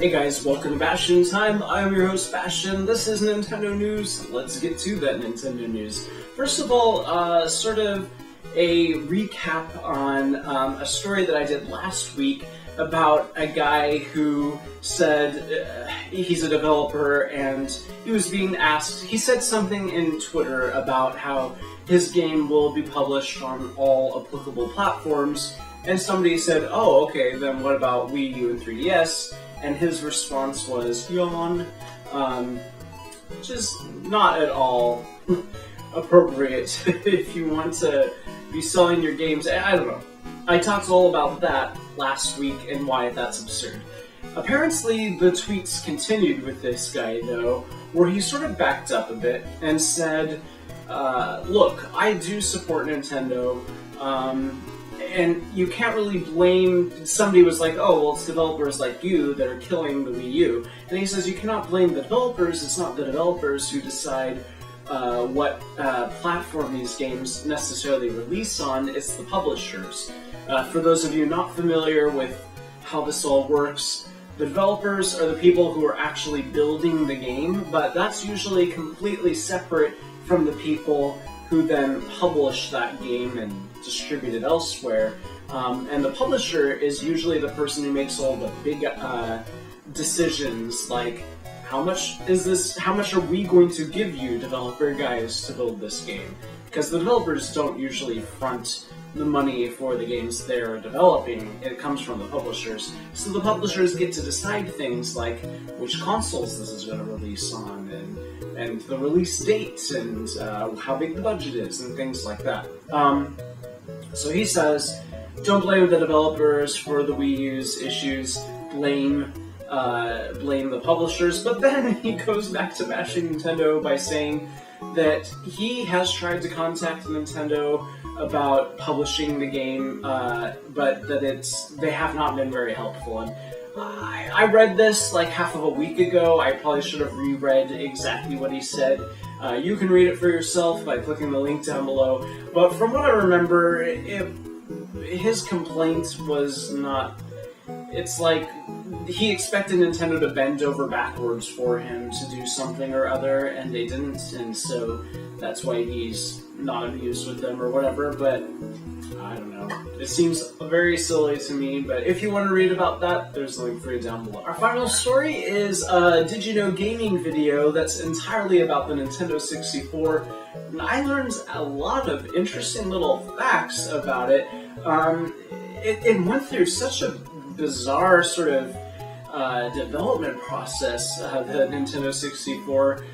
Hey guys, welcome to Bastion Time. I'm your host Bastion. This is Nintendo News. Let's get to that Nintendo News. First of all, sort of a recap on a story that I did last week about a guy who said he's a developer and he was being asked, he said something in Twitter about how his game will be published on all applicable platforms, and somebody said, oh, okay, then what about Wii U and 3DS? And his response was, yawn, which is not at all appropriate if you want to be selling your games. I don't know. I talked all about that last week and why that's absurd. Apparently, the tweets continued with this guy, though, where he sort of backed up a bit and said, look, I do support Nintendo, and you can't really blame, somebody was like, oh, well, it's developers like you that are killing the Wii U. And he says, you cannot blame the developers, it's not the developers who decide what platform these games necessarily release on, it's the publishers. For those of you not familiar with how this all works, the developers are the people who are actually building the game, but that's usually completely separate from the people who then publish that game and distribute it elsewhere. And the publisher is usually the person who makes all the big decisions, like how much are we going to give you, developer guys, to build this game? Because the developers don't usually front the money for the games they're developing, it comes from the publishers. So the publishers get to decide things like which consoles this is going to release on, and the release dates, and how big the budget is, and things like that. So he says, don't blame the developers for the Wii U's issues, blame the publishers, but then he goes back to bashing Nintendo by saying that he has tried to contact Nintendo about publishing the game, but that they have not been very helpful. And I read this like half of a week ago. I probably should have reread exactly what he said. You can read it for yourself by clicking the link down below. But from what I remember, his complaint was not... It's like he expected Nintendo to bend over backwards for him to do something or other, and they didn't, and so that's why he's not amused with them or whatever, but I don't know. It seems very silly to me, but if you want to read about that, there's a link for you down below. Our final story is a Did You Know gaming video that's entirely about the Nintendo 64, and I learned a lot of interesting little facts about it. It went through such a bizarre sort of development process, the Nintendo 64.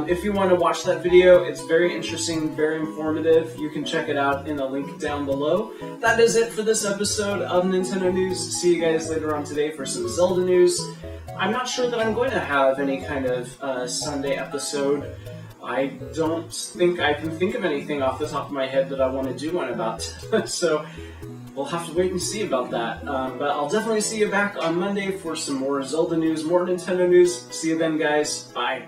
If you want to watch that video, it's very interesting, very informative. You can check it out in the link down below. That is it for this episode of Nintendo News. See you guys later on today for some Zelda news. I'm not sure that I'm going to have any kind of Sunday episode. I don't think I can think of anything off the top of my head that I want to do one about. So we'll have to wait and see about that. But I'll definitely see you back on Monday for some more Zelda news, more Nintendo news. See you then, guys. Bye.